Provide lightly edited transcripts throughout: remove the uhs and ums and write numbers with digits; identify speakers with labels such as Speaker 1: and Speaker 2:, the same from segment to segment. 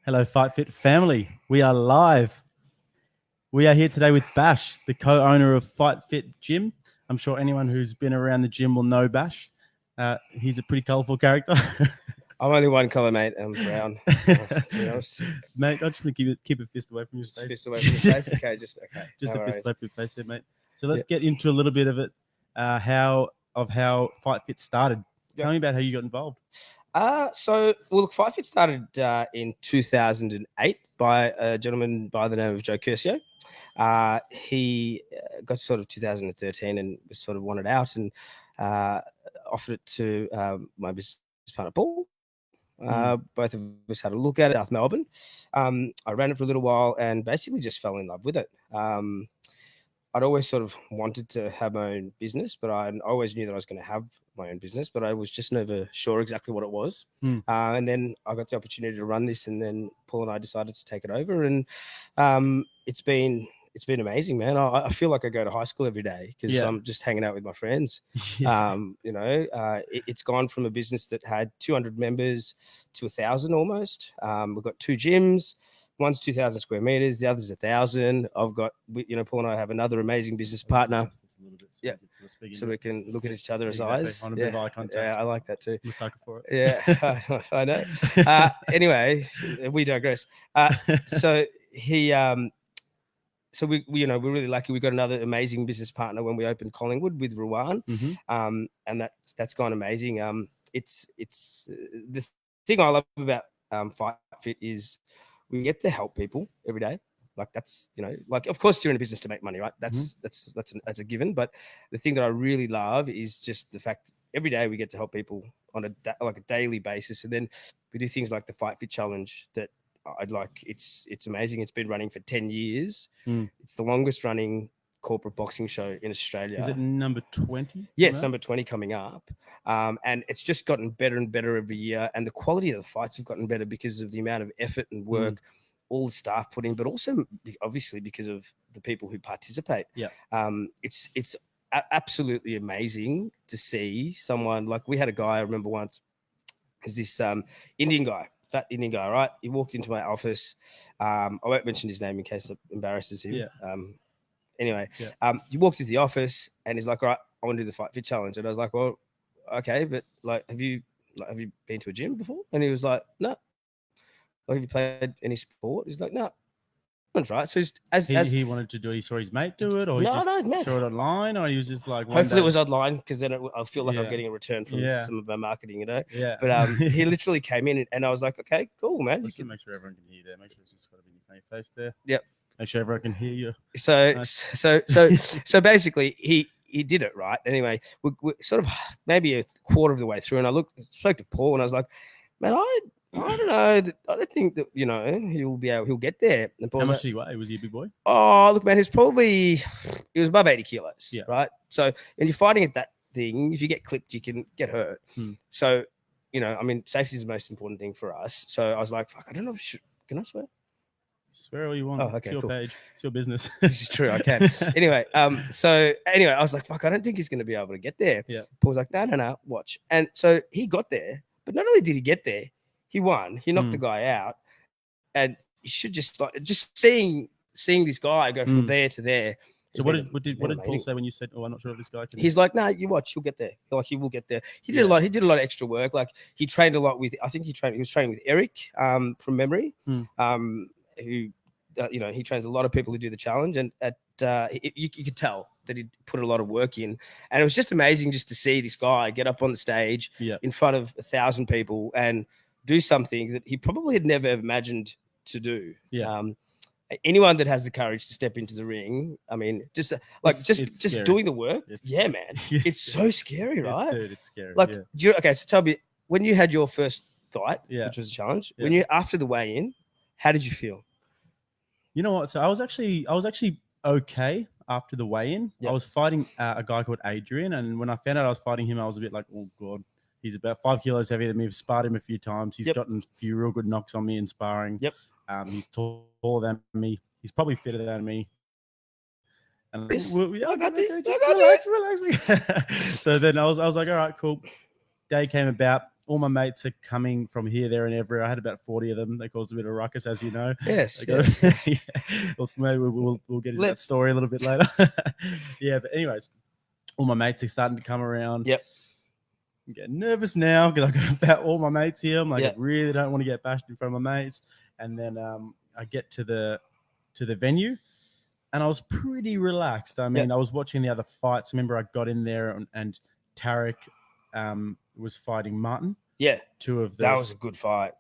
Speaker 1: Hello, FightFit family. We are live. We are here today with Bash, the co-owner of FightFit Gym. I'm sure anyone who's been around the gym will know Bash. He's a pretty colourful character.
Speaker 2: I'm only one colour, mate. I'm brown. To be honest.
Speaker 1: Mate, I just want to keep a fist away from your face.
Speaker 2: Fist away from your face? Okay, just okay.
Speaker 1: Just
Speaker 2: No
Speaker 1: a fist
Speaker 2: worries.
Speaker 1: away from your face there, mate. So let's get into a little bit of it, how FightFit started. Tell me about how you got involved.
Speaker 2: Look, FightFit started in 2008 by a gentleman by the name of Joe Curcio. He got sort of 2013 and was sort of wanted out and offered it to my business partner, Paul. Both of us had a look at it, South Melbourne. I ran it for a little while and basically just fell in love with it. I'd always sort of wanted to have my own business, but I always knew that I was going to have my own business, but I was just never sure exactly what it was. And then I got the opportunity to run this, and then Paul and I decided to take it over, and it's been amazing, man. I feel like I go to high school every day because I'm just hanging out with my friends. It's gone from a business that had 200 members to 1,000 almost. We've got 2 gyms. One's 2,000 square meters. The other's 1,000. I've got, Paul and I have another amazing business partner. So we can look at each other's eyes.
Speaker 1: On a bit of eye contact.
Speaker 2: Yeah, I like that too.
Speaker 1: I'm a sucker for it.
Speaker 2: Yeah, I know. Anyway, we digress. So we're really lucky. We got another amazing business partner when we opened Collingwood with Ruwan, and that's gone amazing. It's the thing I love about FightFit is we get to help people every day. Like that's, like, of course you're in a business to make money, right? That's a given. But the thing that I really love is just the fact that every day we get to help people on a daily basis. And then we do things like the FightFit Challenge that I'd like. It's amazing. It's been running for 10 years. It's the longest running corporate boxing show in Australia.
Speaker 1: Is it number 20?
Speaker 2: Yeah, it's number 20 coming up. And it's just gotten better and better every year. And the quality of the fights have gotten better because of the amount of effort and work all the staff put in, but also obviously because of the people who participate. It's absolutely amazing to see someone like, we had a guy I remember once, is this Indian guy, fat Indian guy, right? He walked into my office. I won't mention his name in case it embarrasses him. Anyway, he walked into the office and he's like, all right, I want to do the FightFit Challenge. And I was like, well, okay, but like, have you been to a gym before? And he was like, no. Like, have you played any sport? He's like, no. Right. So
Speaker 1: he wanted to do, he saw his mate do it, or he saw it online, or he was just like,
Speaker 2: hopefully it was online, because then I feel like I'm getting a return from some of our marketing, But he literally came in and I was like, okay, cool, man.
Speaker 1: Let's make sure everyone can hear you there. Make sure it's just got to be in your face there.
Speaker 2: Yep.
Speaker 1: Make sure everyone can hear you.
Speaker 2: So basically he did it, right? Anyway, we're sort of maybe a quarter of the way through, and I spoke to Paul and I was like, man, I don't know. I don't think that, he'll get there. And
Speaker 1: how much did he weigh? Was he a big boy?
Speaker 2: Oh, look, man, he was above 80 kilos. Yeah. Right. So when you're fighting at that thing, if you get clipped, you can get hurt. So, safety is the most important thing for us. So I was like, fuck, I don't know. Can I swear?
Speaker 1: Swear all you want.
Speaker 2: Oh, okay,
Speaker 1: it's your page. It's your business.
Speaker 2: This is true. I can. Anyway, I was like, fuck, I don't think he's going to be able to get there.
Speaker 1: Yeah.
Speaker 2: Paul's like, no, watch. And so he got there, but not only did he get there, he won. He knocked the guy out, and you should just seeing this guy go from there to there.
Speaker 1: So what did Paul say when you said, "Oh, I'm not sure if this guy can"?
Speaker 2: He's like, "No, you watch, you'll get there. Like, he will get there." He did a lot. He did a lot of extra work. Like, he trained a lot with. I think he was training with Eric, from memory. Who, he trains a lot of people who do the challenge, and you could tell that he put a lot of work in, and it was just amazing just to see this guy get up on the stage in front of 1,000 people and do something that he probably had never imagined to do. Anyone that has the courage to step into the ring, I mean, just doing the work. Man, it's so scary, right?
Speaker 1: It's scary.
Speaker 2: Like, so tell me, when you had your first fight, which was a challenge, when you after the weigh-in, how did you feel?
Speaker 1: You know what? So I was actually okay after the weigh-in. I was fighting a guy called Adrian, and when I found out I was fighting him, I was a bit like, oh god. He's about 5 kilos heavier than me. I've sparred him a few times. He's gotten a few real good knocks on me in sparring. He's taller than me. He's probably fitter than me. And I got this. Relax. So then I was like, all right, cool. Day came about. all my mates are coming from here, there, and everywhere. I had about 40 of them. They caused a bit of a ruckus, as you know.
Speaker 2: Yes.
Speaker 1: Yeah. Well, maybe we'll get into that story a little bit later. Yeah, but anyways, all my mates are starting to come around.
Speaker 2: Yep.
Speaker 1: I'm getting nervous now because I've got about all my mates here. I'm like,
Speaker 2: Yep.
Speaker 1: I really don't want to get bashed in front of my mates. And then I get to the venue, and I was pretty relaxed. I mean, I was watching the other fights. Remember, I got in there and Tarek was fighting Martin.
Speaker 2: Yeah.
Speaker 1: Two of those.
Speaker 2: That was a good fight.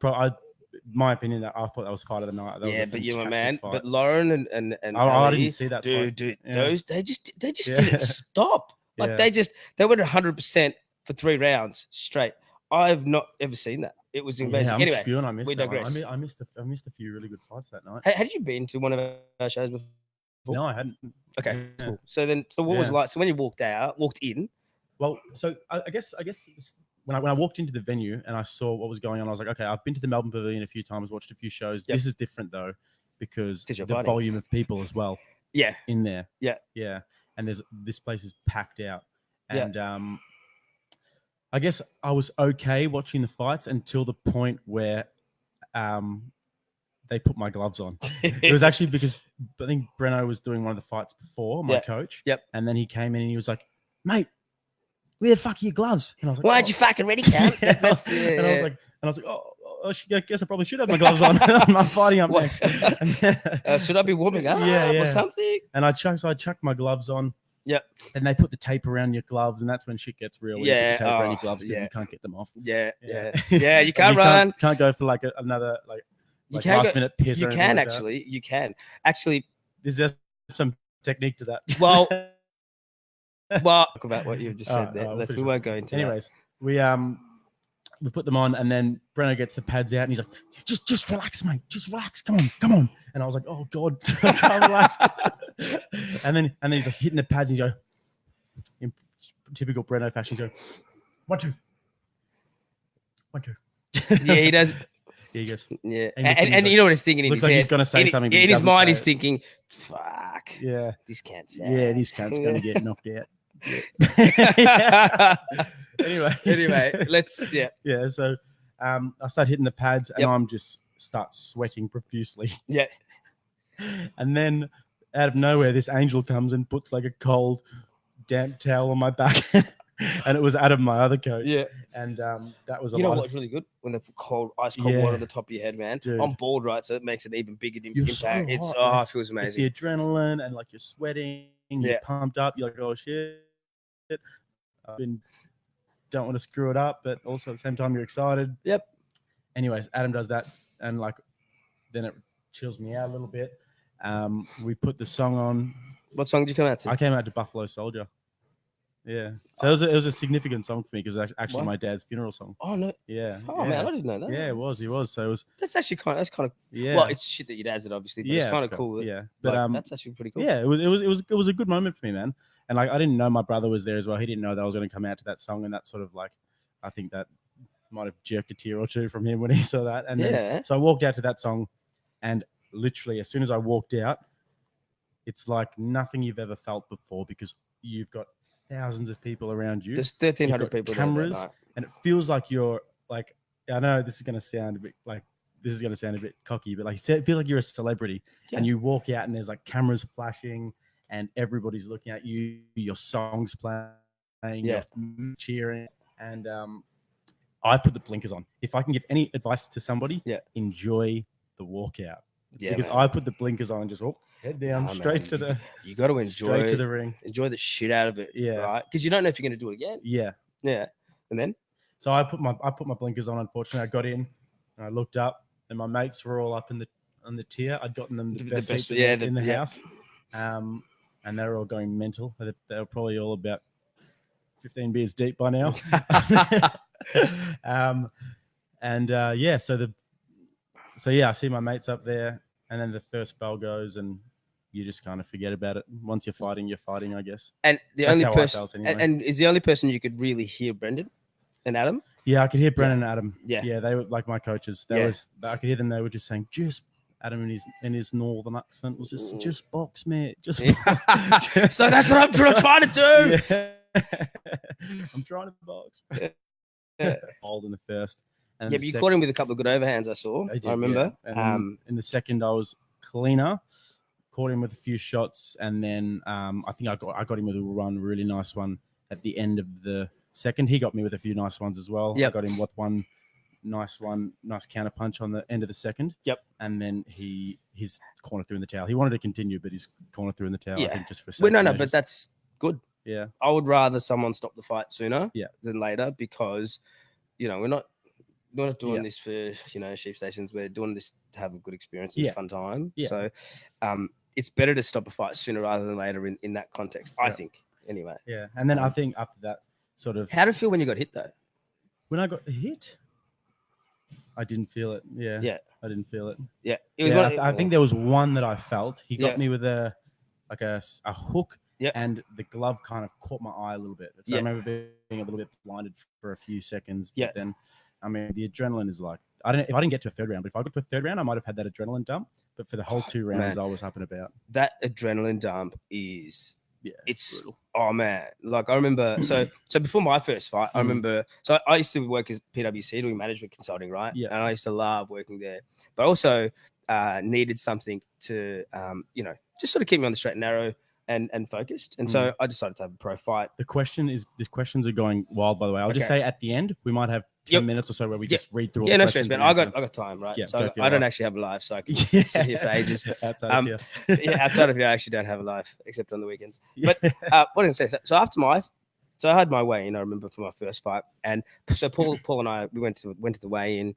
Speaker 1: My opinion, that I thought that was fight of the night. That was
Speaker 2: but you were man.
Speaker 1: fight.
Speaker 2: But Lauren and
Speaker 1: I didn't see that
Speaker 2: dude.
Speaker 1: fight.
Speaker 2: Those they just didn't stop. Like they went 100% for 3 rounds straight. I've not ever seen that. It was amazing.
Speaker 1: I'm
Speaker 2: anyway,
Speaker 1: spewing. I missed
Speaker 2: we digress.
Speaker 1: I missed a few really good fights that night.
Speaker 2: Had you been to one of our shows before?
Speaker 1: No, I hadn't.
Speaker 2: Okay, cool. So what was it like? So when you walked in?
Speaker 1: Well, so I guess when I walked into the venue and I saw what was going on, I was like, okay, I've been to the Melbourne Pavilion a few times, watched a few shows.
Speaker 2: Yep.
Speaker 1: This is different though, because the
Speaker 2: fighting.
Speaker 1: volume of people as well.
Speaker 2: Yeah.
Speaker 1: In there.
Speaker 2: Yeah.
Speaker 1: Yeah. And this place is packed out. And I guess I was okay watching the fights until the point where they put my gloves on. It was actually because I think Breno was doing one of the fights before, my coach.
Speaker 2: Yep.
Speaker 1: And then he came in and he was like, mate, where the fuck are your gloves? And I was like,
Speaker 2: why aren't you fucking ready, cunt?
Speaker 1: And I was like, I guess I probably should have my gloves on. I'm fighting up next.
Speaker 2: Should I be warming up or something?
Speaker 1: And I chucked my gloves on.
Speaker 2: Yep.
Speaker 1: And they put the tape around your gloves, and that's when shit gets real. When you put the tape around your gloves because you can't get them off.
Speaker 2: Yeah. You can't run.
Speaker 1: Can't go for like another
Speaker 2: you can't
Speaker 1: last minute piss.
Speaker 2: You can actually. You can actually.
Speaker 1: Is there some technique to that?
Speaker 2: Well, talk about what you just said there. We won't go into.
Speaker 1: Anyways, we put them on, and then Breno gets the pads out, and he's like, "Just relax, mate. Just relax. Come on." And I was like, "Oh God, I can't relax." and then he's like hitting the pads, and he's like, in typical Breno fashion, he's going, 1, 2, 1, 2.
Speaker 2: Yeah, he does.
Speaker 1: Yeah, he goes.
Speaker 2: Yeah, and you know what he's thinking in his head?
Speaker 1: He's gonna say something.
Speaker 2: In his mind, he's thinking, "Fuck.
Speaker 1: Yeah,
Speaker 2: this cunt's fat.
Speaker 1: Yeah, this cunt's gonna get knocked out." Anyway,
Speaker 2: let's
Speaker 1: So I start hitting the pads, and I'm just start sweating profusely.
Speaker 2: Yeah,
Speaker 1: and then out of nowhere, this angel comes and puts like a cold, damp towel on my back, and it was Adam, my other coach.
Speaker 2: Yeah,
Speaker 1: and that was
Speaker 2: you know what's really good when they put ice cold water on the top of your head, man. Dude. I'm bald, right? So it makes an even bigger impact. It feels amazing.
Speaker 1: It's the adrenaline and like you're sweating, you're pumped up. You're like, oh shit. Don't want to screw it up, but also at the same time you're excited.
Speaker 2: Yep.
Speaker 1: Anyways, Adam does that, and like then it chills me out a little bit. We put the song on.
Speaker 2: What song did you come out to?
Speaker 1: I came out to Buffalo Soldier. Yeah. So it was a significant song for me because it's actually my dad's funeral song.
Speaker 2: Oh no.
Speaker 1: Yeah.
Speaker 2: Oh man, I didn't know that.
Speaker 1: Yeah, it was. He was. So it was.
Speaker 2: That's actually kind of.
Speaker 1: Yeah.
Speaker 2: Well, it's shit that your dad did, obviously. But it's kind of cool.
Speaker 1: But
Speaker 2: that's actually pretty cool.
Speaker 1: Yeah, it was a good moment for me, man. And like I didn't know my brother was there as well. He didn't know that I was going to come out to that song, and that sort of like, I think that might have jerked a tear or two from him when he saw that. And then, so I walked out to that song, and literally as soon as I walked out, it's like nothing you've ever felt before because you've got thousands of people around you.
Speaker 2: There's 1,300 people.
Speaker 1: Cameras, and it feels like you're like. I know this is going to sound a bit cocky, but like it feels like you're a celebrity, and you walk out and there's like cameras flashing. And everybody's looking at you, your songs playing, you're cheering. And I put the blinkers on. If I can give any advice to somebody, enjoy the walkout. Yeah, because I put the blinkers on and just head down straight to the.
Speaker 2: You got to enjoy
Speaker 1: straight to the ring.
Speaker 2: Enjoy the shit out of it.
Speaker 1: Yeah,
Speaker 2: right. Because you don't know if you're going to do it again.
Speaker 1: Yeah.
Speaker 2: And then.
Speaker 1: So I put my blinkers on. Unfortunately, I got in and I looked up, and my mates were all up on the tier. I'd gotten them the best seats in the house. And they're all going mental. They're probably all about 15 beers deep by now. So I see my mates up there, and then the first bell goes, and you just kind of forget about it. Once you're fighting, I guess.
Speaker 2: And the only person, and is the only person you could really hear Brendan and Adam?
Speaker 1: Yeah, I could hear Brendan and Adam.
Speaker 2: Yeah,
Speaker 1: they were like my coaches. I could hear them. They were just saying, just. Adam in his northern accent was just box, mate. Just box.
Speaker 2: So that's what I'm trying to do.
Speaker 1: I'm trying to box. Hold in the first. And
Speaker 2: Yeah, but you caught him with a couple of good overhands, I saw. I remember.
Speaker 1: Yeah. And then in the second, I was cleaner. Caught him with a few shots, and then I think I got him with a really nice one at the end of the second. He got me with a few nice ones as well.
Speaker 2: Yep.
Speaker 1: I got him with one, nice counter punch on the end of the second.
Speaker 2: Yep.
Speaker 1: And then his corner threw in the towel. He wanted to continue, but his corner threw in the towel.
Speaker 2: Yeah.
Speaker 1: I think just for
Speaker 2: well, no, but that's good.
Speaker 1: Yeah.
Speaker 2: I would rather someone stop the fight sooner
Speaker 1: Yeah.
Speaker 2: than later, because we're not doing this for sheep stations. We're doing this to have a good experience and a fun time.
Speaker 1: Yeah.
Speaker 2: So it's better to stop a fight sooner rather than later in that context, I think, anyway.
Speaker 1: Yeah. And then I think after that sort of...
Speaker 2: How did it feel when you got hit, though?
Speaker 1: When I got hit, I didn't feel it. Yeah.
Speaker 2: Yeah.
Speaker 1: I didn't feel it.
Speaker 2: Yeah.
Speaker 1: I think there was one that I felt. He got me with a hook.
Speaker 2: Yeah.
Speaker 1: And the glove kind of caught my eye a little bit. So I remember being a little bit blinded for a few seconds.
Speaker 2: Yeah.
Speaker 1: But then, I mean, the adrenaline is like, if I didn't get to a third round, but if I got to a third round, I might have had that adrenaline dump. But for the whole 2 rounds, I was up and about.
Speaker 2: That adrenaline dump is...
Speaker 1: Yeah,
Speaker 2: it's
Speaker 1: brutal.
Speaker 2: Oh man, like I remember. So before my first fight, I remember. So I used to work as PwC doing management consulting, right?
Speaker 1: Yeah.
Speaker 2: And I used to love working there, but I also needed something to, just sort of keep me on the straight and narrow and focused. And so I decided to have a pro fight.
Speaker 1: The questions are going wild, by the way. I'll just say at the end we might have 10 minutes or so where we just read through all the questions.
Speaker 2: Yeah, no stress, man. I got time, right?
Speaker 1: Yeah,
Speaker 2: so I don't actually have a life, so I can sit here for ages.
Speaker 1: Outside of here.
Speaker 2: Outside of here, I actually don't have a life except on the weekends. But what did I say? So after so I had my weigh-in, I remember, for my first fight, and so Paul and I, we went to the weigh-in.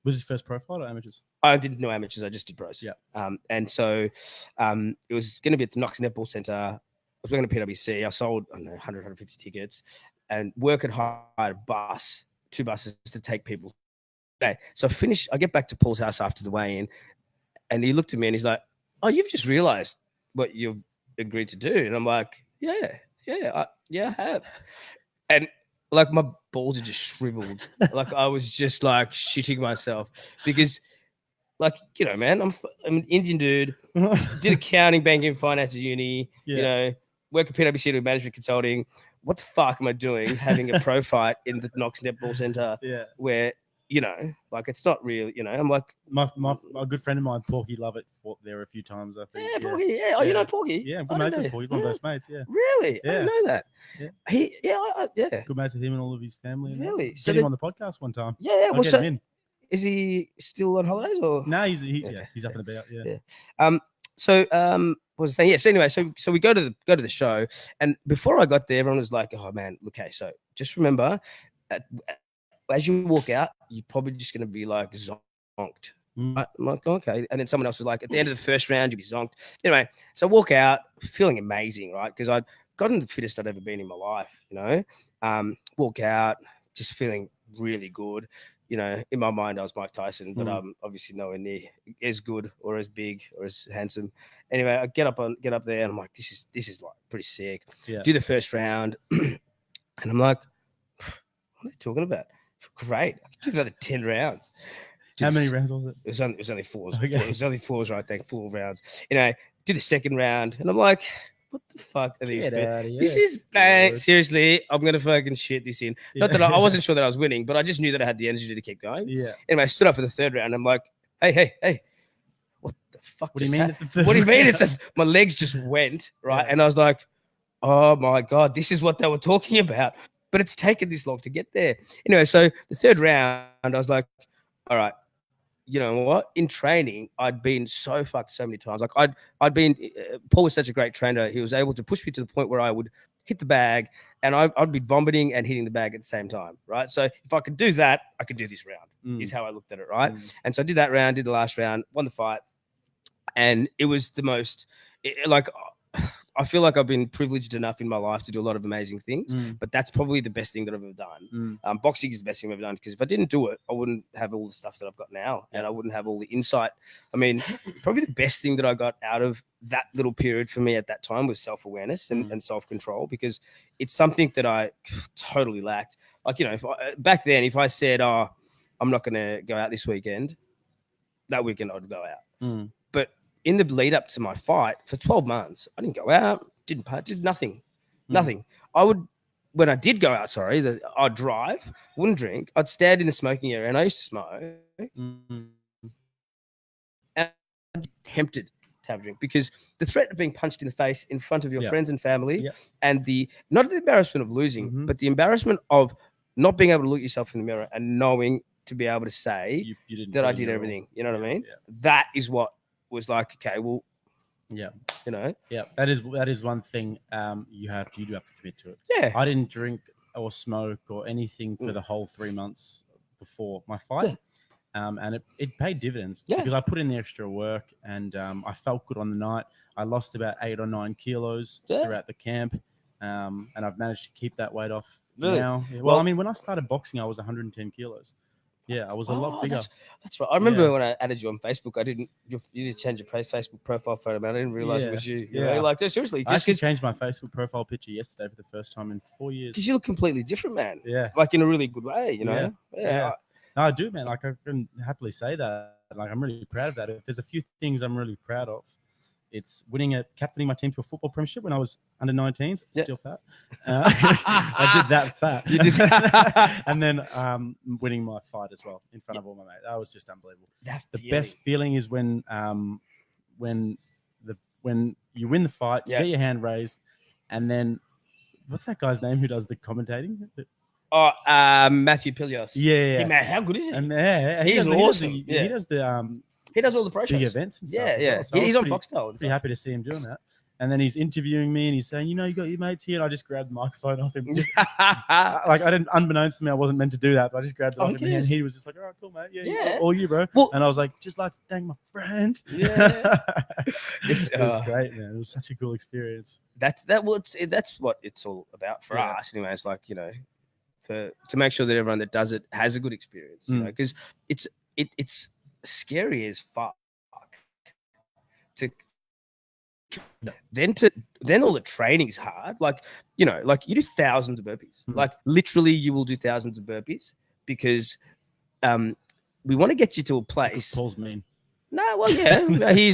Speaker 1: Was his first pro fight or amateurs?
Speaker 2: I didn't know amateurs. I just did pros.
Speaker 1: Yeah.
Speaker 2: And so it was going to be at the Knox Netball Centre. I was working at PwC. I sold 150 tickets, and work had hired a bus, 2 buses to take people. Okay. So I get back to Paul's house after the weigh-in, and he looked at me and he's like, "Oh, you've just realised what you've agreed to do." And I'm like, "Yeah, I have." And like my balls are just shriveled. Like I was just like shitting myself because, like, man, I'm an Indian dude, did accounting, banking, finance at uni, work at PwC doing management consulting. What the fuck am I doing having a pro fight in the Knox Netball Centre where, like it's not real, I'm like...
Speaker 1: My good friend of mine, Porky Lovett, fought there a few times, I think.
Speaker 2: Yeah, Porky, yeah. Oh, you know Porky?
Speaker 1: Yeah, I'm good mates with Porky. He's one of those mates, yeah.
Speaker 2: Really?
Speaker 1: Yeah.
Speaker 2: I didn't know that.
Speaker 1: Yeah. Good mates with him and all of his family.
Speaker 2: Really?
Speaker 1: So get him on the podcast one time.
Speaker 2: Yeah,
Speaker 1: I'll get him in.
Speaker 2: Is he still on holidays or?
Speaker 1: No, he's up and about, yeah.
Speaker 2: So what was I saying? Yeah. So anyway, so we go to the show, and before I got there, everyone was like, "Oh man, okay, so just remember, as you walk out, you're probably just going to be like zonked." I'm like, okay. And then someone else was like, at the end of the first round, you'll be zonked. Anyway, so I walk out feeling amazing, right? Because I'd gotten the fittest I'd ever been in my life, walk out just feeling really good. In my mind, I was Mike Tyson, but I'm obviously nowhere near as good or as big or as handsome. Anyway, I get up there and I'm like, this is like pretty sick.
Speaker 1: Yeah.
Speaker 2: Do the first round. And I'm like, what are they talking about? Great. I could do another 10 rounds.
Speaker 1: How many rounds was it?
Speaker 2: It was only 4.
Speaker 1: Okay.
Speaker 2: It was only 4, right? I think 4 rounds. Do the second round, and I'm like, what the fuck are these? This is seriously, I'm gonna fucking shit this in. Not that I wasn't sure that I was winning, but I just knew that I had the energy to keep going.
Speaker 1: Yeah.
Speaker 2: Anyway, I stood up for the third round. I'm like, hey, what the fuck?
Speaker 1: What do you mean? It's the third
Speaker 2: what do you mean? My legs just went right, and I was like, oh my god, this is what they were talking about. But it's taken this long to get there. Anyway, so the third round, I was like, all right. You know what? In training, I'd been so fucked so many times. Like I'd been. Paul was such a great trainer. He was able to push me to the point where I would hit the bag, and I'd be vomiting and hitting the bag at the same time, right? So if I could do that, I could do this round. Is how I looked at it, right? And so I did that round, did the last round, won the fight, and it was the most I feel like I've been privileged enough in my life to do a lot of amazing things, but that's probably the best thing that I've ever done. Boxing is the best thing I've ever done, because if I didn't do it, I wouldn't have all the stuff that I've got now, and I wouldn't have all the insight. I mean, probably the best thing that I got out of that little period for me at that time was self-awareness and self-control, because it's something that I totally lacked. Like, back then, if I said, "Oh, I'm not going to go out this weekend," that weekend I'd go out. But in the lead up to my fight for 12 months, I didn't go out, didn't part, did nothing. I would when I did go out, I'd drive, wouldn't drink. I'd stand in the smoking area, and I used to smoke.
Speaker 1: Mm.
Speaker 2: And I'd be tempted to have a drink because the threat of being punched in the face in front of your friends and family, and not the embarrassment of losing, but the embarrassment of not being able to look yourself in the mirror and knowing to be able to say
Speaker 1: you didn't
Speaker 2: that I did everything. You know what I mean? That is what was like, okay, well,
Speaker 1: yeah,
Speaker 2: you know,
Speaker 1: that is one thing you do have to commit to it.
Speaker 2: Yeah.
Speaker 1: I didn't drink or smoke or anything for the whole 3 months before my fight. And it paid dividends because I put in the extra work, and I felt good on the night. I lost about 8 or 9 kilos throughout the camp, and I've managed to keep that weight off now. Well, I mean, when I started boxing, I was 110 kilos. Yeah, I was a lot bigger.
Speaker 2: That's right. I remember when I added you on Facebook, you did change your Facebook profile photo, man. I didn't realize it was you. You know, like, seriously.
Speaker 1: I actually changed my Facebook profile picture yesterday for the first time in 4 years.
Speaker 2: Because you look completely different, man.
Speaker 1: Yeah.
Speaker 2: Like in a really good way, you know?
Speaker 1: Yeah. No, I do, man. Like, I can happily say that. Like, I'm really proud of that. If there's a few things I'm really proud of, it's captaining my team to a football premiership when I was under 19s, still fat. I did that fat. You did that. And then winning my fight as well in front of all my mates. That was just unbelievable. The best feeling is when you win the fight, you get your hand raised, and then what's that guy's name who does the commentating?
Speaker 2: Matthew Pilios.
Speaker 1: Yeah.
Speaker 2: Hey, man, how good is he?
Speaker 1: And
Speaker 2: he's awesome.
Speaker 1: He does the
Speaker 2: he does all the pro shows.
Speaker 1: Big events and stuff.
Speaker 2: Yeah.
Speaker 1: So
Speaker 2: he's on Foxtel.
Speaker 1: Pretty happy to see him doing that. And then he's interviewing me, and he's saying, you got your mates here. And I just grabbed the microphone off him. Like, I didn't, unbeknownst to me, I wasn't meant to do that, but I just grabbed it off him. And he was just like, all right, cool, mate. Yeah. All you, bro. Well, and I was like, just like, dang, my friends.
Speaker 2: Yeah.
Speaker 1: It was great, man. It was such a cool experience.
Speaker 2: That's what it's all about for us. Anyway, it's like, to make sure that everyone that does it has a good experience, because it's scary as fuck. Then all the training's hard. Like you do thousands of burpees. Like literally, you will do thousands of burpees because we want to get you to a place.
Speaker 1: Paul's mean.
Speaker 2: No, well, yeah, he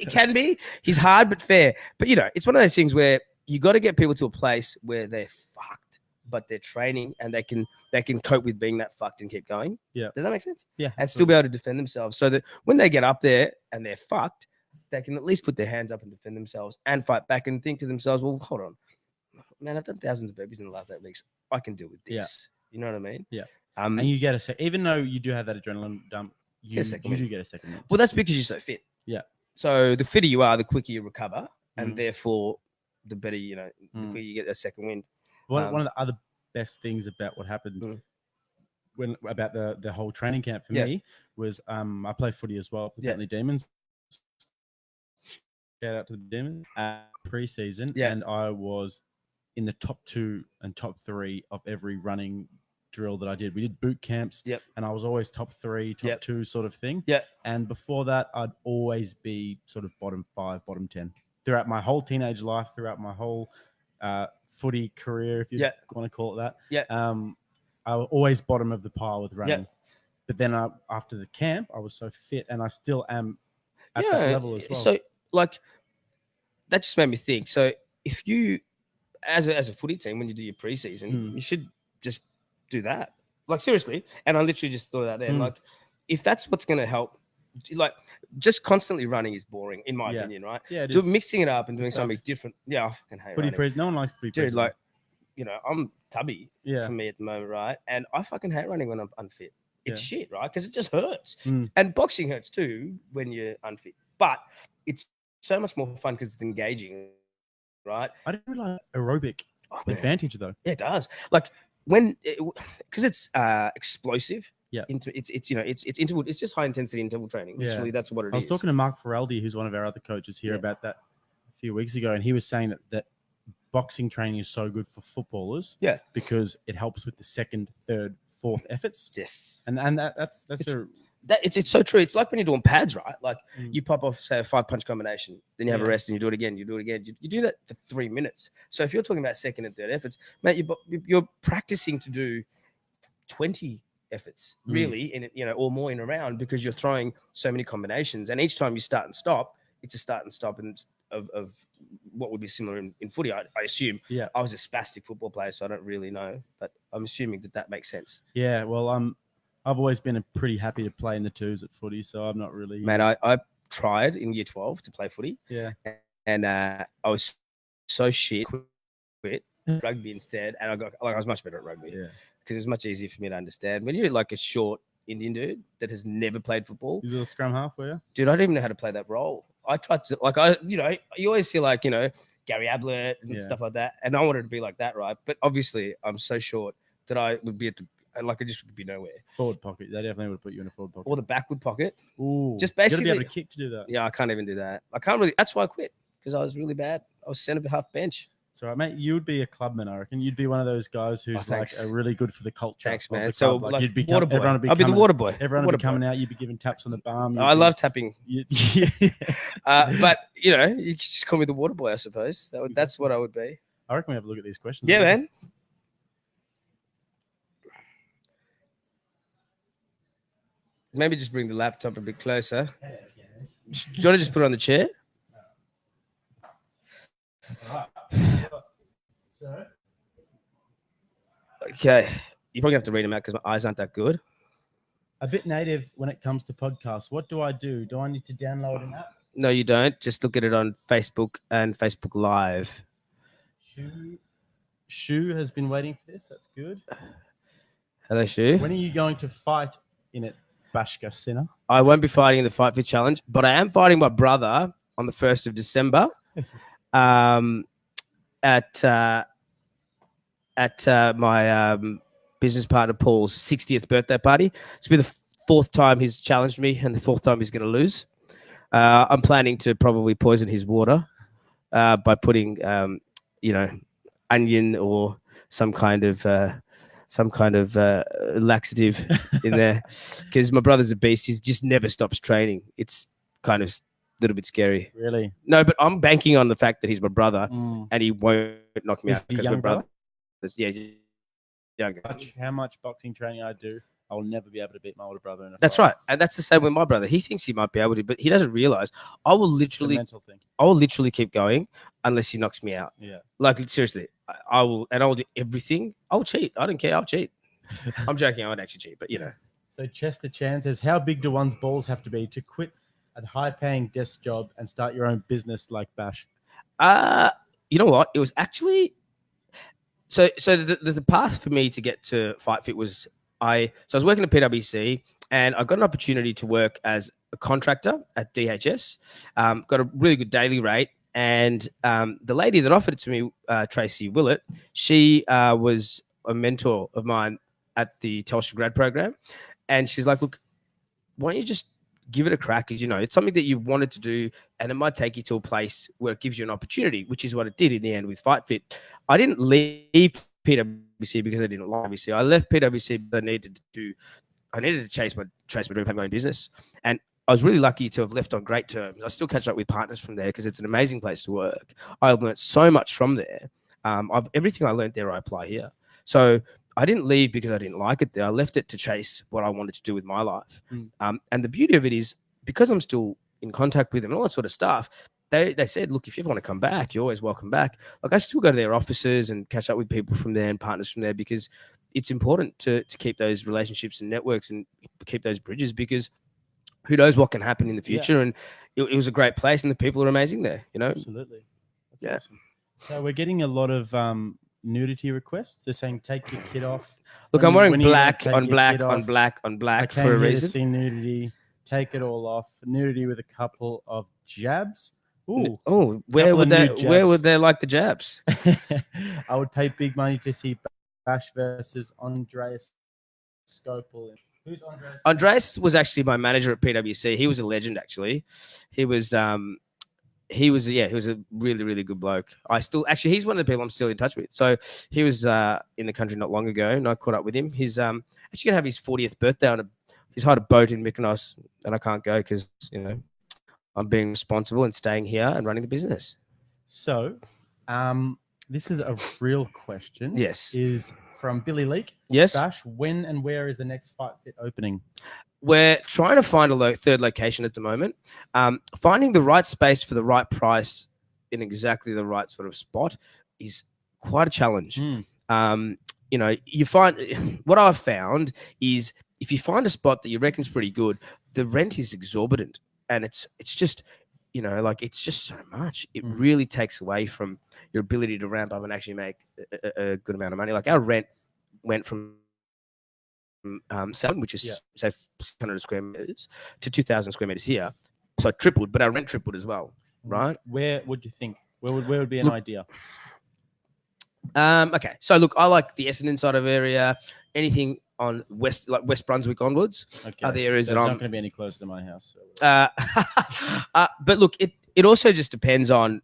Speaker 2: can be. He's hard but fair. But it's one of those things where you got to get people to a place where they're fucked, but they're training and they can cope with being that fucked and keep going.
Speaker 1: Yeah,
Speaker 2: does that make sense?
Speaker 1: Yeah,
Speaker 2: and still be able to defend themselves, so that when they get up there and they're fucked, they can at least put their hands up and defend themselves and fight back and think to themselves, well, hold on, man, I've done thousands of burpees in the last 8 weeks. I can deal with this.
Speaker 1: Yeah.
Speaker 2: You know what I mean?
Speaker 1: Yeah. And you get even though you do have that adrenaline dump, you do get a second win.
Speaker 2: Well, that's because you're so fit.
Speaker 1: Yeah.
Speaker 2: So the fitter you are, the quicker you recover, and therefore the better, the quicker you get that second win.
Speaker 1: One of the other best things about what happened about the whole training camp for me was I play footy as well for the Bentley Demons. Shout out to the Demons pre-season, and I was in the top 2 and top 3 of every running drill that I did. We did boot camps, and I was always top 3, top 2 sort of thing. And before that, I'd always be sort of bottom 5, bottom 10 throughout my whole teenage life, throughout my whole footy career, if you want to call it that. I was always bottom of the pile with running. But then after the camp, I was so fit, and I still am at that level as well.
Speaker 2: So, like, that just made me think. So, if you, as a footy team, when you do your preseason, you should just do that. Like, seriously. And I literally just thought of that there. Like, if that's what's going to help, like, just constantly running is boring, in my opinion, right?
Speaker 1: Yeah, it is.
Speaker 2: Mixing it up and doing something different. Yeah, I fucking hate
Speaker 1: footy running. No one likes footy
Speaker 2: Dude, like, I'm tubby for me at the moment, right? And I fucking hate running when I'm unfit. It's shit, right? Because it just hurts. And boxing hurts too when you're unfit. But it's so much more fun because it's engaging, right?
Speaker 1: I don't really like aerobic advantage though.
Speaker 2: Yeah, it does. Like because it's explosive. Yeah, it's interval. It's just high intensity interval training. Literally, that's what it is.
Speaker 1: I was talking to Mark Feraldi, who's one of our other coaches here, about that a few weeks ago, and he was saying that boxing training is so good for footballers.
Speaker 2: Yeah,
Speaker 1: because it helps with the second, third, fourth efforts.
Speaker 2: Yes,
Speaker 1: and that's
Speaker 2: it's so true. It's like when you're doing pads, right? Like you pop off, say, a 5-punch combination, then you have a rest and you do it again. You do that for 3 minutes. So if you're talking about second and third efforts, mate, you're practicing to do 20 efforts really in or more in a round, because you're throwing so many combinations, and each time you start and stop, it's a start and stop, and it's of what would be similar in footy. I assume.
Speaker 1: Yeah.
Speaker 2: I was a spastic football player, so I don't really know, but I'm assuming that makes sense.
Speaker 1: Yeah, well, I've always been pretty happy to play in the twos at footy, so I'm not really.
Speaker 2: Man, I tried in year 12 to play footy.
Speaker 1: Yeah.
Speaker 2: And I was so shit, quit rugby instead, and I was much better at rugby.
Speaker 1: Yeah.
Speaker 2: Because it was much easier for me to understand. When you're like a short Indian dude that has never played football,
Speaker 1: You little scrum half, were you?
Speaker 2: Dude, I didn't even know how to play that role. I tried to, you always see Gary Ablett and stuff like that, and I wanted to be like that, right? But obviously, I'm so short that I would be I just would be nowhere.
Speaker 1: Forward pocket. They definitely would put you in a forward pocket.
Speaker 2: Or the backward pocket.
Speaker 1: Ooh.
Speaker 2: Just basically.
Speaker 1: You gotta be able to kick to do that.
Speaker 2: Yeah, I can't even do that. I can't really. That's why I quit, because I was really bad. I was centre half bench.
Speaker 1: So, mate, you would be a clubman, I reckon. You'd be one of those guys who's really good for the culture.
Speaker 2: Thanks, man.
Speaker 1: So, you'd be
Speaker 2: water boy. I'll be the water boy.
Speaker 1: Everyone would be coming out. You'd be giving taps on the bum.
Speaker 2: I love tapping. But you just call me the water boy, I suppose. That's what I would be.
Speaker 1: I reckon we have a look at these questions.
Speaker 2: Yeah, man. Maybe just bring the laptop a bit closer. Do you want to just put it on the chair? Okay. You probably have to read them out because my eyes aren't that good.
Speaker 1: A bit native when it comes to podcasts. What do I do? Do I need to download an app?
Speaker 2: No, you don't. Just look at it on Facebook and Facebook Live.
Speaker 1: Shu has been waiting for this. That's good.
Speaker 2: Hello, Shu.
Speaker 1: When are you going to fight in it, Bashka Sinha?
Speaker 2: I won't be fighting in the FightFit Challenge, but I am fighting my brother on the 1st of December at my business partner Paul's 60th birthday party. It's been the 4th time he's challenged me and the 4th time he's going to lose. I'm planning to probably poison his water by putting, onion or some kind of laxative in there, because my brother's a beast. He just never stops training. It's kind of a little bit scary.
Speaker 1: Really?
Speaker 2: No, but I'm banking on the fact that he's my brother and he won't knock me out.
Speaker 1: Is he young brother?
Speaker 2: Yeah, he's younger.
Speaker 1: How much boxing training I do, I will never be able to beat my older brother in a
Speaker 2: That's
Speaker 1: fight.
Speaker 2: right. And that's the same with my brother. He thinks he might be able to, but he doesn't realize I will literally keep going unless he knocks me out.
Speaker 1: Yeah.
Speaker 2: Like, seriously, I will do everything. I'll cheat. I don't care. I'll cheat. I'm joking. I won't actually cheat, but
Speaker 1: So Chester Chan says, how big do one's balls have to be to quit a high-paying desk job and start your own business like Bash?
Speaker 2: You know what? It was actually so the path for me to get to FightFit was I was working at PwC and I got an opportunity to work as a contractor at DHS. Got a really good daily rate. And the lady that offered it to me, Tracy Willett, she was a mentor of mine at the Telstra grad program. And she's like, look, why don't you just give it a crack? Because, it's something that you wanted to do and it might take you to a place where it gives you an opportunity, which is what it did in the end with FightFit. I didn't leave PwC because I didn't like PwC. I left PwC because I needed to chase my dream, have my own business. And I was really lucky to have left on great terms. I still catch up with partners from there because it's an amazing place to work. I've learned so much from there. Everything I learned there, I apply here. So I didn't leave because I didn't like it there. I left it to chase what I wanted to do with my life. And the beauty of it is, because I'm still in contact with them and all that sort of stuff, they said, look, if you ever want to come back, you're always welcome back. Like, I still go to their offices and catch up with people from there and partners from there, because it's important to keep those relationships and networks and keep those bridges, because who knows what can happen in the future. And it was a great place and the people are amazing there,
Speaker 1: Absolutely. That's awesome. So we're getting a lot of nudity requests. They're saying take your kit off.
Speaker 2: Look, I'm wearing black on black on black on black for a reason.
Speaker 1: See nudity. Take it all off. Nudity with a couple of jabs. Ooh.
Speaker 2: Oh, where would they like the jabs?
Speaker 1: I would pay big money to see Bash versus Andreas Skopel. Who's Andreas?
Speaker 2: Andreas was actually my manager at PwC. He was a legend, actually. He was a really, really good bloke. He's one of the people I'm still in touch with. So he was in the country not long ago, and I caught up with him. He's actually gonna have his 40th birthday he's hired a boat in Mykonos, and I can't go because I'm being responsible and staying here and running the business.
Speaker 1: So, this is a real question.
Speaker 2: Yes.
Speaker 1: Is from Billy Leake.
Speaker 2: Yes.
Speaker 1: Bash, when and where is the next FightFit opening?
Speaker 2: We're trying to find a third location at the moment. Finding the right space for the right price in exactly the right sort of spot is quite a challenge.
Speaker 1: Mm.
Speaker 2: You know, you find what I've found is if you find a spot that you reckon's pretty good, the rent is exorbitant, and it's just, you know, like it's just so much. It really takes away from your ability to ramp up and actually make a good amount of money. Like our rent went from 7, which is say 600 square meters, to 2,000 square meters here, so it tripled, but our rent tripled as well, right?
Speaker 1: Where would you think? Where would be an idea?
Speaker 2: Okay, so look, I like the Essendon side of area. Anything on West Brunswick onwards are the areas
Speaker 1: so
Speaker 2: that
Speaker 1: it's
Speaker 2: I'm
Speaker 1: not going to be any closer to my house.
Speaker 2: But look, it also just depends on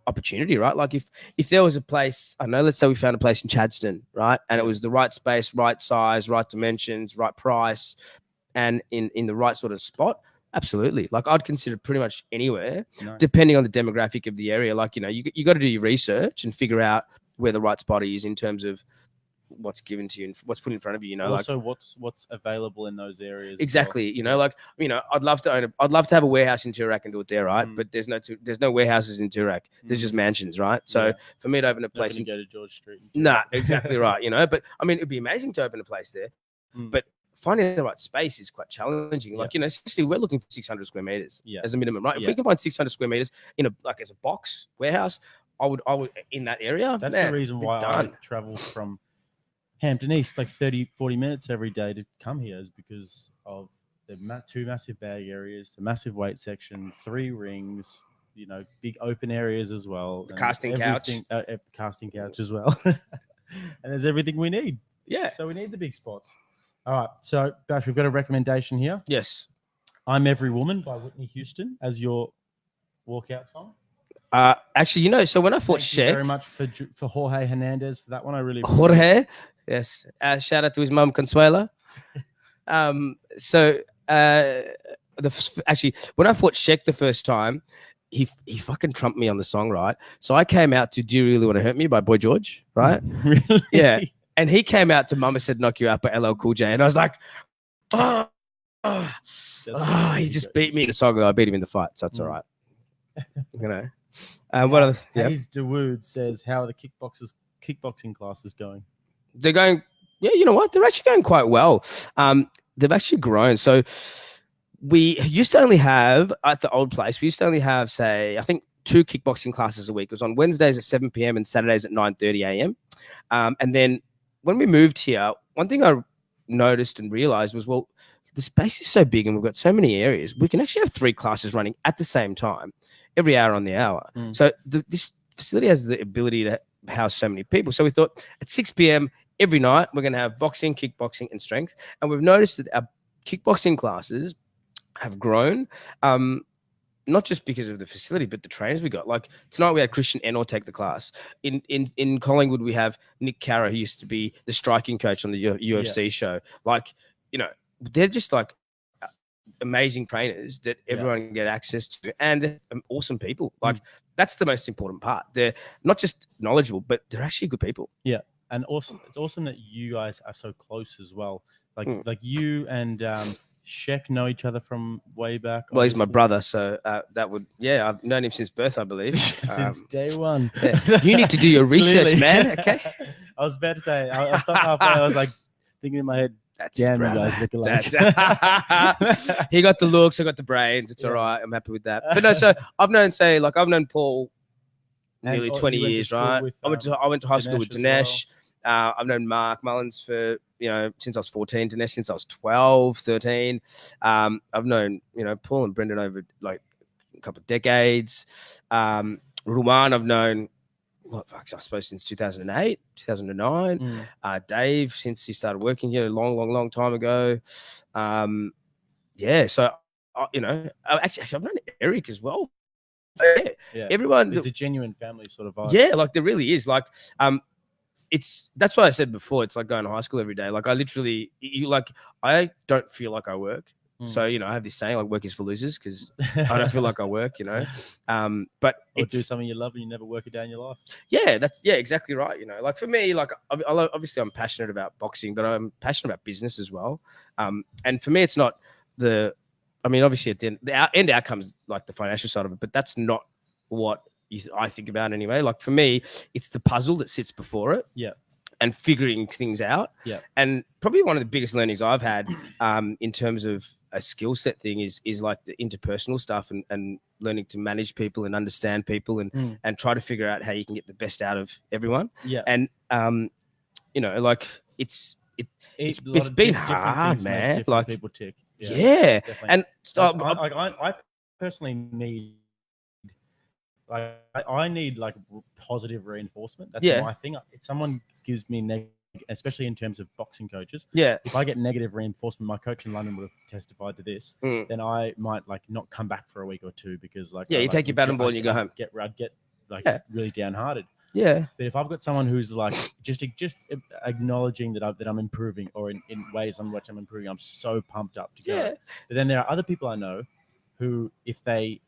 Speaker 2: opportunity, right? Like if there was a place, I don't know, let's say we found a place in Chadstone, right, and it was the right space, right size, right dimensions, right price, and in the right sort of spot. Absolutely. Like I'd consider pretty much anywhere, depending on the demographic of the area. Like, you know, you got to do your research and figure out where the right spot is in terms of what's given to you and what's put in front of you, you know,
Speaker 1: also like what's available in those areas.
Speaker 2: Exactly. You know, like, you know, I'd love to have a warehouse in Toorak and do it there, right? But there's no warehouses in Toorak. There's just mansions, right? So for me to open a place
Speaker 1: go to George Street.
Speaker 2: Exactly right. You know, but I mean, it'd be amazing to open a place there, but finding the right space is quite challenging. Like, you know, essentially we're looking for 600 square meters as a minimum, right? If we can find 600 square meters in as a box warehouse, I would in that area.
Speaker 1: That's the reason why I travel from Hampton East like 30-40 minutes every day to come here, is because of the 2 massive bag areas, the massive weight section, 3 rings, you know, big open areas as well.
Speaker 2: The casting couch
Speaker 1: as well. And there's everything we need.
Speaker 2: Yeah.
Speaker 1: So we need the big spots. All right. So, Bash, we've got a recommendation here.
Speaker 2: Yes.
Speaker 1: I'm Every Woman by Whitney Houston as your walkout song.
Speaker 2: Actually, you know, so when I fought
Speaker 1: Thank you very much for Jorge Hernandez for that one. I really appreciate
Speaker 2: Jorge. Yes. Shout out to his mum, Consuela. Actually, when I fought Sheck the first time, he fucking trumped me on the song, right? So I came out to Do You Really Want to Hurt Me by Boy George, right?
Speaker 1: Really?
Speaker 2: Yeah. And he came out to Mama Said Knock You Out by LL Cool J. And I was like, he just beat me in the song. I beat him in the fight. So it's all right. You know. What other?
Speaker 1: Hayes DeWood says, how are the kickboxing classes going?
Speaker 2: They're going, yeah, you know what? They're actually going quite well. They've actually grown. So we used to only have, at the old place, say, I think 2 kickboxing classes a week. It was on Wednesdays at 7 p.m. and Saturdays at 9:30 a.m. And then when we moved here, one thing I noticed and realized was, well, the space is so big and we've got so many areas, we can actually have 3 classes running at the same time, every hour on the hour. So this facility has the ability to house so many people. So we thought at 6 p.m. every night, we're going to have boxing, kickboxing, and strength. And we've noticed that our kickboxing classes have grown, not just because of the facility, but the trainers we got. Like tonight, we had Christian Enor take the class. In Collingwood, we have Nick Carra, who used to be the striking coach on the UFC show. Like, you know, they're just like amazing trainers that everyone can get access to, and they're awesome people. Like that's the most important part. They're not just knowledgeable, but they're actually good people.
Speaker 1: Yeah, and also it's awesome that you guys are so close as well. Like you and Sheck know each other from way back.
Speaker 2: Well, he's my brother, so that would I've known him since birth, I believe.
Speaker 1: Since day one.
Speaker 2: You need to do your research, man. Okay.
Speaker 1: I was about to say I stopped halfway. I was like thinking in my head, damn, you guys look alike.
Speaker 2: He got the looks, I got the brains. It's all right. I'm happy with that. But no, so I've known Paul nearly 20 years, right? I went to high school with Dinesh. Well. I've known Mark Mullins for, since I was 14, Dinesh since I was 12, 13. I've known, Paul and Brendan over like a couple of decades. Ruman, I've known, I suppose since 2008, 2009. Dave, since he started working here a long time ago. So, I've known Eric as well. Yeah. Everyone.
Speaker 1: There's a genuine family sort of vibe.
Speaker 2: Yeah, like there really is. Like, that's what I said before. It's like going to high school every day. Like I literally, I don't feel like I work. So, I have this saying like work is for losers because I don't feel like I work, but
Speaker 1: or do something you love and you never work a day in your life.
Speaker 2: Yeah, exactly right. Like for me, like obviously I'm passionate about boxing, but I'm passionate about business as well. And for me, it's not obviously at the end outcomes like the financial side of it, but that's not what I think about anyway. Like for me, it's the puzzle that sits before it.
Speaker 1: Yeah.
Speaker 2: And figuring things out.
Speaker 1: Yeah.
Speaker 2: And probably one of the biggest learnings I've had in terms of a skill set thing is like the interpersonal stuff and learning to manage people and understand people and try to figure out how you can get the best out of everyone.
Speaker 1: Yeah.
Speaker 2: And you know, like it's been hard, man. Like
Speaker 1: people tick.
Speaker 2: Yeah. And
Speaker 1: I personally need I need like positive reinforcement. That's my thing. If someone gives me especially in terms of boxing coaches, if I get negative reinforcement, my coach in London would have testified to this, then I might like not come back for a week or two because like
Speaker 2: you take your batting ball and you go home.
Speaker 1: I'd get like really downhearted.
Speaker 2: Yeah.
Speaker 1: But if I've got someone who's like just acknowledging that I'm improving or in ways in which I'm improving, I'm so pumped up to go.
Speaker 2: Yeah.
Speaker 1: But then there are other people I know who, if they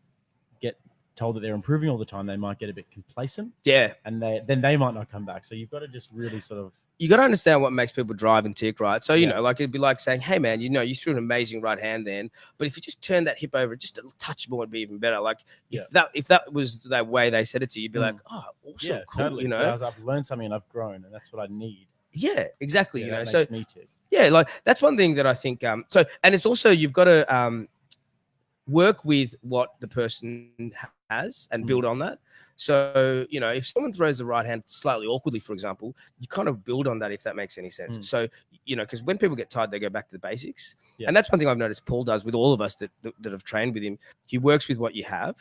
Speaker 1: get told that they're improving all the time, they might get a bit complacent.
Speaker 2: Yeah.
Speaker 1: And they might not come back. So you've got to just really sort of...
Speaker 2: You got to understand what makes people drive and tick, right? So, you know, like it'd be like saying, hey, man, you know, you threw an amazing right hand then, but if you just turn that hip over just a touch more, it'd be even better. Like if that was the way they said it to you, you'd be like, oh, awesome, cool,
Speaker 1: totally.
Speaker 2: You know?
Speaker 1: I've learned something and I've grown, and that's what I need.
Speaker 2: Yeah, exactly. You know,
Speaker 1: that makes me tick.
Speaker 2: Yeah, like that's one thing that I think, and it's also, you've got to work with what the person has and build on that. So, you know, if someone throws the right hand slightly awkwardly, for example, you kind of build on that, if that makes any sense. So, you know, because when people get tired, they go back to the basics. And that's one thing I've noticed Paul does with all of us that have trained with him. He works with what you have,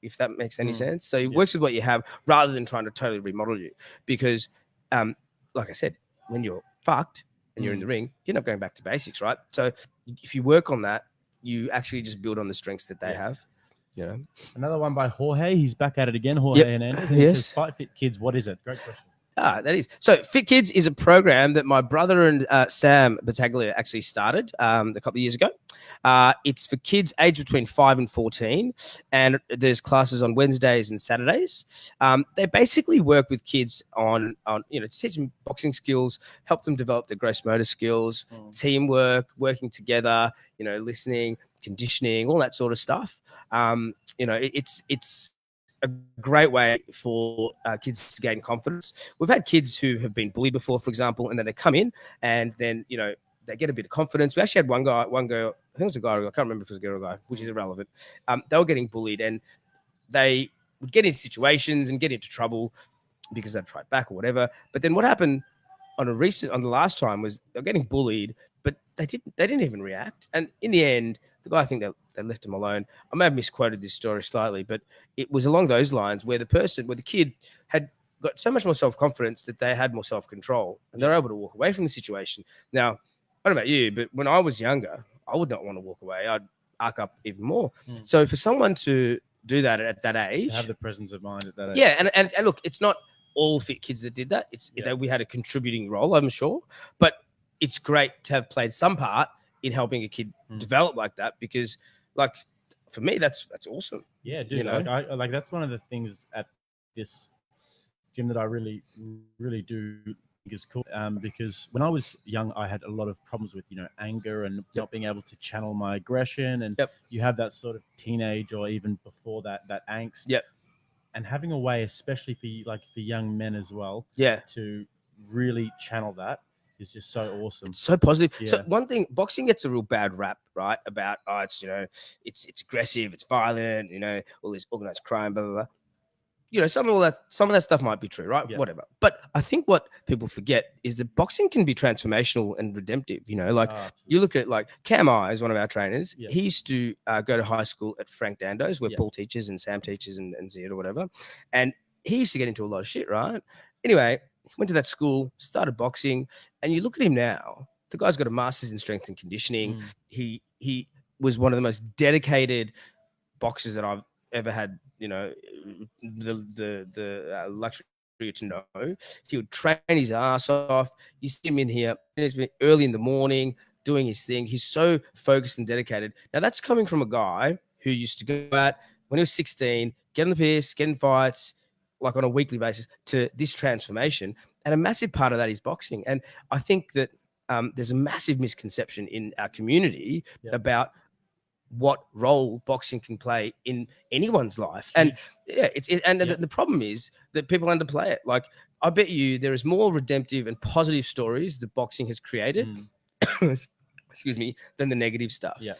Speaker 2: if that makes any sense. So he works with what you have rather than trying to totally remodel you. Because, like I said, when you're fucked and you're in the ring, you end up going back to basics, right? So if you work on that, you actually just build on the strengths that they have. You know,
Speaker 1: another one by Jorge. He's back at it again. Jorge Hernandez. And he says, Fight Fit Kids, what is it? Great question.
Speaker 2: That is. So Fit Kids is a program that my brother and Sam Battaglia actually started a couple of years ago. It's for kids aged between 5 and 14, and there's classes on Wednesdays and Saturdays. They basically work with kids on you know, to teach them boxing skills, help them develop their gross motor skills, teamwork, working together, you know, listening, conditioning, all that sort of stuff. You know, it's a great way for kids to gain confidence. We've had kids who have been bullied before, for example, and then they come in and then, you know, they get a bit of confidence. We actually had one girl, I think it was a guy, I can't remember if it was a girl or a guy, which is irrelevant. They were getting bullied and they would get into situations and get into trouble because they'd fight back or whatever. But then what happened on the last time was they were getting bullied, but they didn't even react. And in the end, the guy, I think they left him alone. I may have misquoted this story slightly, but it was along those lines where the kid had got so much more self-confidence that they had more self-control and they're able to walk away from the situation. Now, I don't know about you, but when I was younger, I would not want to walk away. I'd arc up even more. So for someone to do that at that age,
Speaker 1: to have the presence of mind at that age.
Speaker 2: Yeah, and look, it's not all fit kids that did that. It's that we had a contributing role, I'm sure, but it's great to have played some part in helping a kid develop like that, because like for me, that's awesome.
Speaker 1: Yeah, dude.
Speaker 2: You know?
Speaker 1: like that's one of the things at this gym that I really, really do think is cool. Because when I was young, I had a lot of problems with, you know, anger and not being able to channel my aggression. And you have that sort of teenage or even before that angst. And having a way, especially for young men as well, to really channel that is just so awesome.
Speaker 2: It's so positive. So one thing, boxing gets a real bad rap, right? About it's, you know, it's aggressive, it's violent, you know, all this organized crime, blah blah blah. You know, some of that stuff might be true, right? Whatever. But I think what people forget is that boxing can be transformational and redemptive. You know, like you look at like Cam I is one of our trainers. He used to go to high school at Frank Dando's, where Paul teaches and Sam teaches and Zia or whatever. And he used to get into a lot of shit, right? Anyway, he went to that school, started boxing, and you look at him now. The guy's got a master's in strength and conditioning. He was one of the most dedicated boxers that I've ever had, you know, the luxury to know. He would train his ass off. You see him in here early in the morning doing his thing. He's so focused and dedicated. Now that's coming from a guy who used to go out when he was 16, get on the piss, get in fights, like on a weekly basis, to this transformation. And a massive part of that is boxing. And I think that there's a massive misconception in our community about what role boxing can play in anyone's life. And yeah, the problem is that people underplay it. Like, I bet you there is more redemptive and positive stories that boxing has created, excuse me, than the negative stuff.
Speaker 1: Yeah.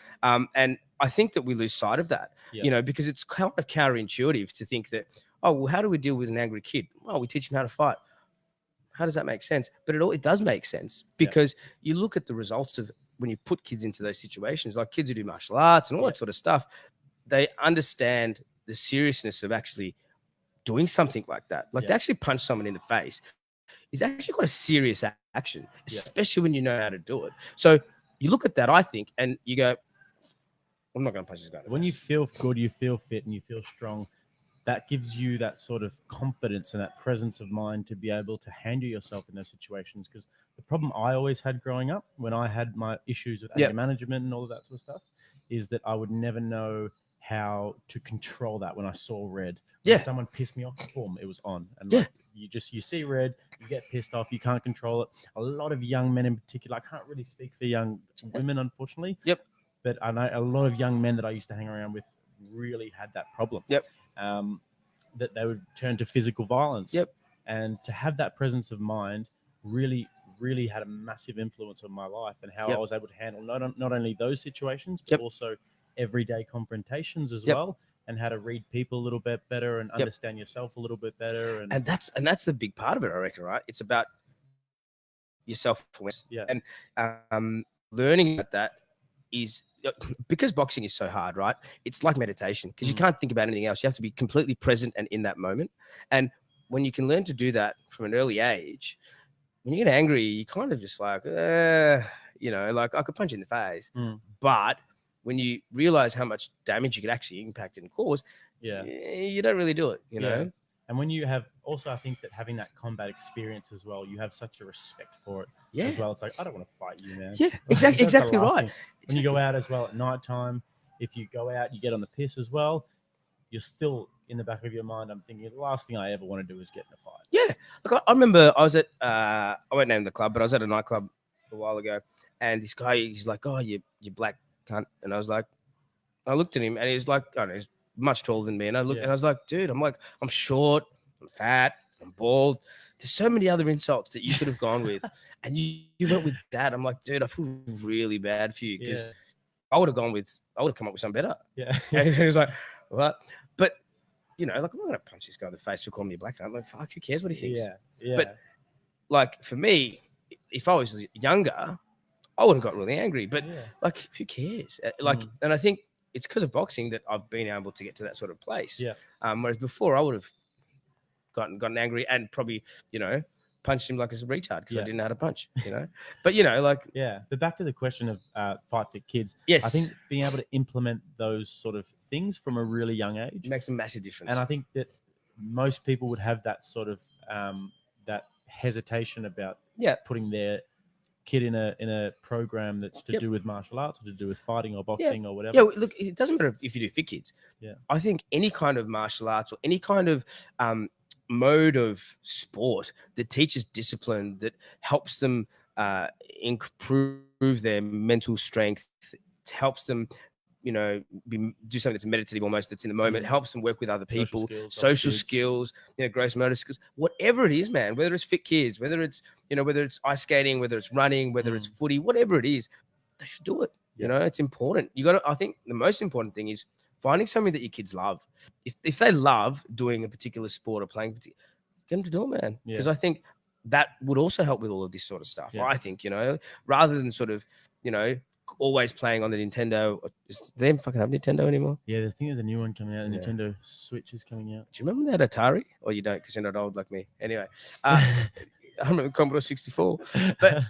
Speaker 2: And I think that we lose sight of that, you know, because it's kind of counterintuitive to think that, oh, well, how do we deal with an angry kid? Well, we teach him how to fight. How does that make sense? But it does make sense, because you look at the results of when you put kids into those situations, like kids who do martial arts and all that sort of stuff, they understand the seriousness of actually doing something like that. Like to actually punch someone in the face is actually quite a serious action, especially when you know how to do it. So you look at that, I think, and you go, I'm not going to punch this guy in the
Speaker 1: When
Speaker 2: face.
Speaker 1: you feel good, you feel fit, and you feel strong, that gives you that sort of confidence and that presence of mind to be able to handle yourself in those situations. Because the problem I always had growing up, when I had my issues with anger management and all of that sort of stuff, is that I would never know how to control that when I saw red. When someone pissed me off, boom, it was on. And like, you see red, you get pissed off, you can't control it. A lot of young men in particular, I can't really speak for young women, unfortunately. But I know a lot of young men that I used to hang around with really had that problem. That they would turn to physical violence. And to have that presence of mind really, really had a massive influence on my life and how I was able to handle not only those situations, but also everyday confrontations as well, and how to read people a little bit better and understand yourself a little bit better.
Speaker 2: And that's the big part of it, I reckon, right? It's about your self-awareness. And learning about that is, because boxing is so hard, right? It's like meditation, because you can't think about anything else. You have to be completely present and in that moment. And when you can learn to do that from an early age, when you get angry, you kind of just like, you know, like I could punch you in the face. But when you realize how much damage you could actually impact and cause, you don't really do it, you know?
Speaker 1: And when you have also, I think that having that combat experience as well, you have such a respect for it as well. It's like, I don't want to fight you, man.
Speaker 2: Exactly right.
Speaker 1: When you go out as well at nighttime, if you go out, you get on the piss as well, you're still in the back of your mind, I'm thinking the last thing I ever want to do is get in a fight.
Speaker 2: Look, I remember I was at, I won't name the club, but I was at a nightclub a while ago, and this guy, he's like, oh, you black cunt. And I was like, I looked at him, and he's like, I don't know, he's much taller than me. And I looked, and I was like, dude, I'm short, I'm fat, I'm bald. There's so many other insults that you could have gone with. And you went with that. I'm like, dude, I feel really bad for you, because I would have come up with something better. And he was like, what? But, you know, like, I'm not going to punch this guy in the face for calling me a black cunt. I'm like, fuck, who cares what he thinks? But, like, for me, if I was younger, I would have got really angry. But, like, who cares? Like, and I think it's because of boxing that I've been able to get to that sort of place. Whereas before, I would have gotten angry and probably, you know, punched him like a retard because I didn't know how to punch, you know. But, you know, like...
Speaker 1: But back to the question of FightFit Kids.
Speaker 2: Yes.
Speaker 1: I think being able to implement those sort of things from a really young age
Speaker 2: makes a massive difference.
Speaker 1: And I think that most people would have that sort of that hesitation about putting their kid in a program that's to do with martial arts or to do with fighting or boxing or whatever.
Speaker 2: Look, it doesn't matter if you do fit kids. I think any kind of martial arts or any kind of mode of sport that teaches discipline, that helps them improve their mental strength, helps them, you know, do something that's meditative almost, that's in the moment, helps them work with other people, social skills, you know, gross motor skills, whatever it is, man, whether it's fit kids, whether it's, you know, whether it's ice skating, whether it's running, whether it's footy, whatever it is, they should do it. You know, it's important. I think the most important thing is finding something that your kids love. If they love doing a particular sport or playing, get them to do it, man. Because I think that would also help with all of this sort of stuff. I think, you know, rather than sort of, you know, always playing on the Nintendo. Do they even fucking have Nintendo anymore?
Speaker 1: Yeah, the thing is a new one coming out. The Nintendo Switch is coming out.
Speaker 2: Do you remember that Atari? Or you don't, because you're not old like me. Anyway, I remember Commodore 64. But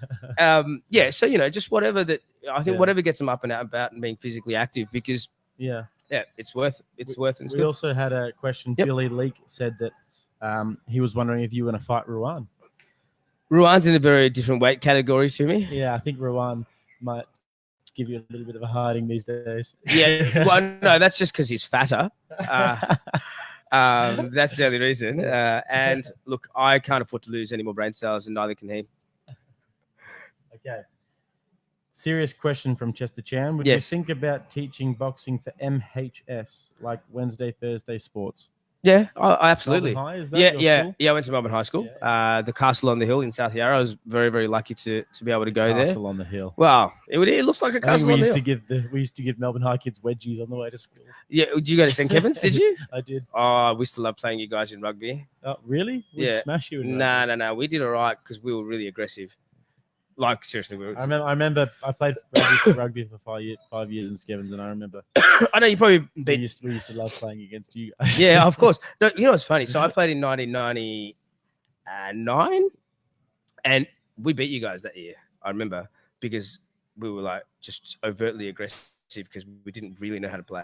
Speaker 2: so, you know, just whatever that, I think whatever gets them up and out about and being physically active, because it's worth it.
Speaker 1: We also had a question. Billy Leak said that he was wondering if you were going to fight Ruan.
Speaker 2: Ruan's in a very different weight category to me.
Speaker 1: Yeah, I think Ruan might give you a little bit of a hiding these days.
Speaker 2: Yeah, well, no, that's just because he's fatter. That's the only reason. And look, I can't afford to lose any more brain cells, and neither can he.
Speaker 1: Okay. serious question from Chester Chan. Would you
Speaker 2: Yes.
Speaker 1: think about teaching boxing for MHS, like Wednesday, Thursday sports?
Speaker 2: Yeah, absolutely.
Speaker 1: Melbourne High, is that your school?
Speaker 2: Yeah. I went to Melbourne High School, the Castle on the Hill in South Yarra. I was very, very lucky to be able to go there.
Speaker 1: Castle on the Hill.
Speaker 2: Wow, it looks like a castle on the hill.
Speaker 1: We used to give Melbourne High kids wedgies on the way to school.
Speaker 2: Yeah, did you go to St Kevin's? Did you?
Speaker 1: I did.
Speaker 2: Oh, we used to love playing you guys in rugby.
Speaker 1: Oh, really? We'd smash you.
Speaker 2: No. We did all right because we were really aggressive. Like seriously, we were.
Speaker 1: I remember. I played rugby for 5 years in Skevins, and I remember.
Speaker 2: I know you probably beat.
Speaker 1: We used to love playing against you guys.
Speaker 2: Yeah, of course. No, you know what's funny? So I played in 1999, and we beat you guys that year. I remember because we were like just overtly aggressive because we didn't really know how to play.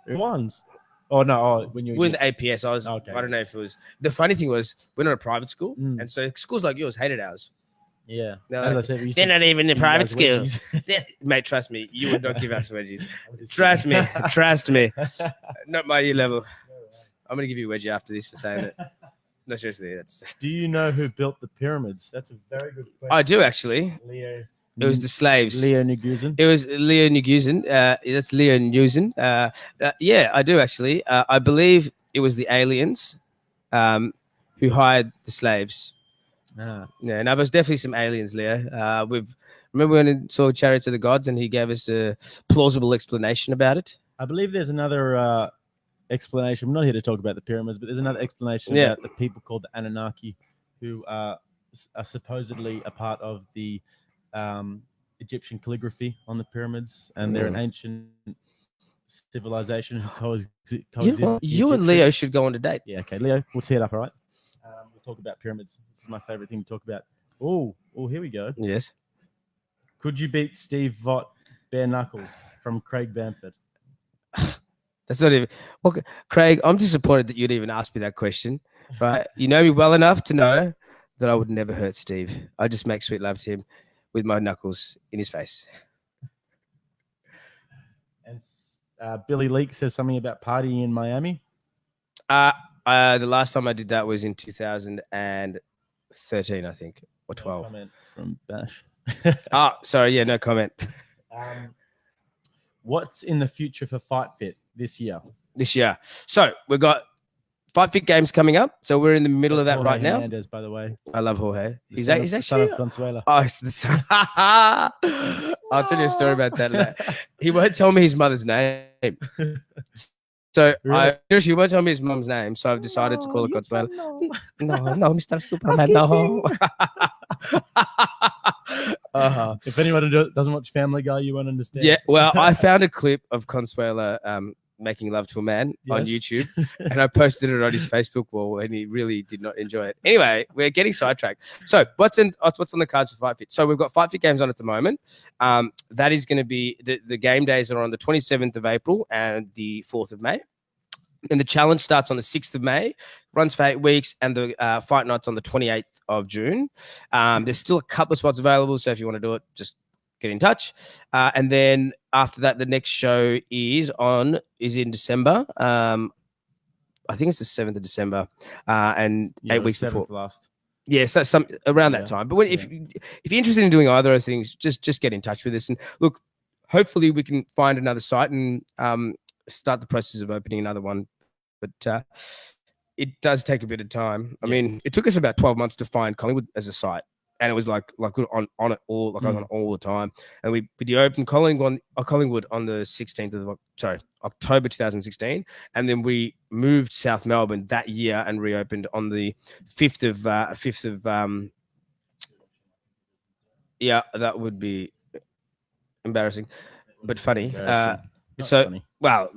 Speaker 1: Ones. Oh no! When you
Speaker 2: were in the APS, I don't know if it was. The funny thing was, we're not a private school, and so schools like yours hated ours.
Speaker 1: Yeah, as I said,
Speaker 2: they're not even in private schools. Mate, trust me, you would not give us wedgies. Trust me. Not my year level. I'm gonna give you a wedgie after this for saying it. No, seriously, that's.
Speaker 1: Do you know who built the pyramids? That's a very good question.
Speaker 2: I do actually.
Speaker 1: Leo.
Speaker 2: It was the slaves.
Speaker 1: Leo Nguyen.
Speaker 2: It was Leo Nguyen. That's Leo Nguyen. Yeah, I do actually. I believe it was the aliens who hired the slaves. Yeah, and there was definitely some aliens, Leo. Remember when we saw Chariots of the Gods and he gave us a plausible explanation about it?
Speaker 1: I believe there's another explanation. We're not here to talk about the pyramids, but there's another explanation about the people called the Anunnaki who are supposedly a part of the Egyptian calligraphy on the pyramids, and they're an ancient civilization who coexist.
Speaker 2: You and Leo should go on a date.
Speaker 1: Yeah, okay, Leo, we'll tee it up, all right? We'll talk about pyramids. This is my favorite thing to talk about. Oh, here we go.
Speaker 2: Yes.
Speaker 1: Could you beat Steve Vaught bare knuckles from Craig Bamford?
Speaker 2: That's not even. Okay, Craig, I'm disappointed that you'd even ask me that question. Right? You know me well enough to know that I would never hurt Steve. I just make sweet love to him with my knuckles in his face.
Speaker 1: And Billy Leak says something about partying in Miami.
Speaker 2: The last time I did that was in 2013, I think, or 12.
Speaker 1: No comment from Bash.
Speaker 2: Sorry. Yeah, no comment.
Speaker 1: What's in the future for FightFit this year?
Speaker 2: So we've got FightFit Games coming up. So we're in the middle of that
Speaker 1: Jorge
Speaker 2: right now.
Speaker 1: Hernandez, by the way.
Speaker 2: I love Jorge. He's
Speaker 1: son
Speaker 2: actually
Speaker 1: of Consuela.
Speaker 2: Oh, it's the son. I'll tell you a story about that. He won't tell me his mother's name. So
Speaker 1: Really?
Speaker 2: he won't tell me his mom's name. So I've decided to call her Consuela. No, Mr. Superman. No.
Speaker 1: If anyone doesn't watch Family Guy, you won't understand.
Speaker 2: Yeah, well, I found a clip of Consuela making love to a man on YouTube, and I posted it on his Facebook wall, and he really did not enjoy it. Anyway, we're getting sidetracked. So what's on the cards for FightFit? So we've got FightFit Games on at the moment. That is going to be the game days are on the 27th of April and the 4th of May. And the challenge starts on the 6th of May, runs for 8 weeks, and the fight night's on the 28th of June. There's still a couple of spots available, so if you want to do it, just get in touch. And then after that, the next show is in December. I think it's the 7th of December, and 8 weeks before.
Speaker 1: Last.
Speaker 2: Yeah, so some around that time. But if you're interested in doing either of those things, just get in touch with us. And look, hopefully we can find another site and start the process of opening another one. But it does take a bit of time. I mean, it took us about 12 months to find Collingwood as a site. And it was like we were on it all, I was on all the time. And we opened Collingwood on the 16th of October 2016, and then we moved South Melbourne that year and reopened on the 5th of that would be embarrassing, but funny. Funny. Well,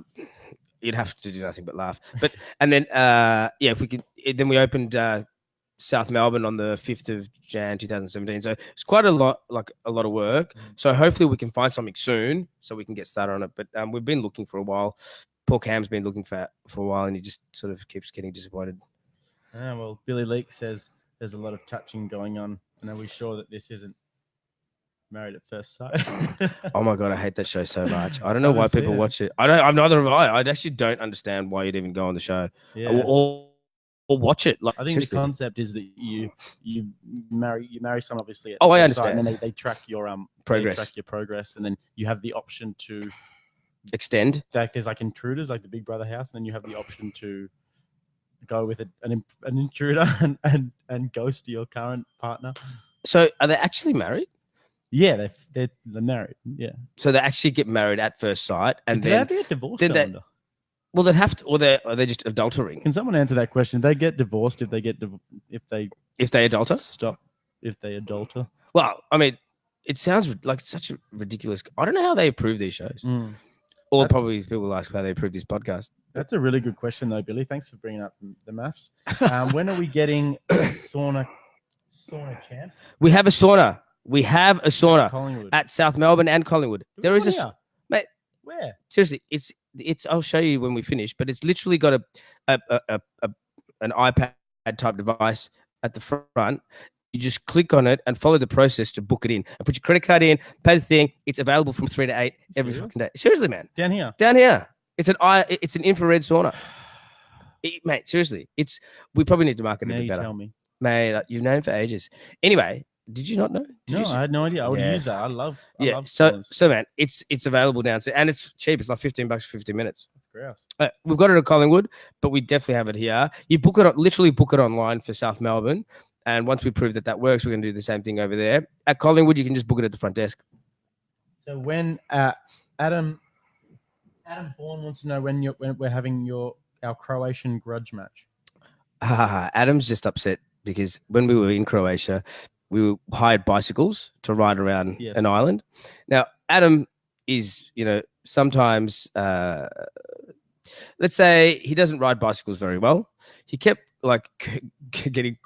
Speaker 2: you'd have to do nothing but laugh. But and then if we could, then we opened South Melbourne on the 5th of Jan 2017. So it's quite a lot of work. So hopefully we can find something soon so we can get started on it. But we've been looking for a while. Paul Cam's been looking for a while, and he just sort of keeps getting disappointed.
Speaker 1: Well, Billy Leak says there's a lot of touching going on. And are we sure that this isn't Married at First Sight?
Speaker 2: Oh my God, I hate that show so much. I don't know why people watch it. I'm neither have I. I actually don't understand why you'd even go on the show.
Speaker 1: Yeah.
Speaker 2: watch it. Like,
Speaker 1: I think
Speaker 2: seriously.
Speaker 1: the concept is that you marry someone obviously. At
Speaker 2: Oh, I
Speaker 1: the
Speaker 2: understand.
Speaker 1: site, and then they track your
Speaker 2: Progress.
Speaker 1: They track your progress, and then you have the option to
Speaker 2: Extend.
Speaker 1: like there's like intruders, like the Big Brother house, and then you have the option to go with an intruder and ghost your current partner.
Speaker 2: So are they actually married?
Speaker 1: Yeah, they're married. Yeah.
Speaker 2: So they actually get married at first sight, and
Speaker 1: do
Speaker 2: then
Speaker 1: they have to get divorced?
Speaker 2: then they- well, they'd have to, or they're just adultering.
Speaker 1: Can someone answer that question? They get divorced if they adulter? Stop if they adulter.
Speaker 2: Well, I mean, it sounds like such a ridiculous. I don't know how they approve these shows. Or probably people ask how they approve this podcast.
Speaker 1: That's a really good question, though, Billy. Thanks for bringing up the maths. When are we getting sauna champ?
Speaker 2: We have a sauna. We have a sauna
Speaker 1: Collingwood.
Speaker 2: at South Melbourne and Collingwood. There is a mate.
Speaker 1: Where?
Speaker 2: Seriously, it's. I'll show you when we finish. But it's literally got an iPad type device at the front. You just click on it and follow the process to book it in, and put your credit card in, pay the thing. It's available from 3 to 8 every fucking day. Seriously, man.
Speaker 1: Down here.
Speaker 2: It's an infrared sauna. Mate, seriously, we probably need to market it a bit better.
Speaker 1: Tell me,
Speaker 2: mate. You've known for ages. Anyway, did you not know?
Speaker 1: I had no idea. I would use that. I love.
Speaker 2: So man, it's available downstairs and it's cheap. It's like $15 for 15 minutes.
Speaker 1: That's gross.
Speaker 2: We've got it at Collingwood, but we definitely have it here. You literally book it online for South Melbourne. And once we prove that works, we're going to do the same thing over there. At Collingwood, you can just book it at the front desk.
Speaker 1: So when Adam Bourne wants to know when we're having our Croatian grudge match.
Speaker 2: Adam's just upset because when we were in Croatia, we hired bicycles to ride around an island. Now, Adam is, sometimes, let's say he doesn't ride bicycles very well. He kept getting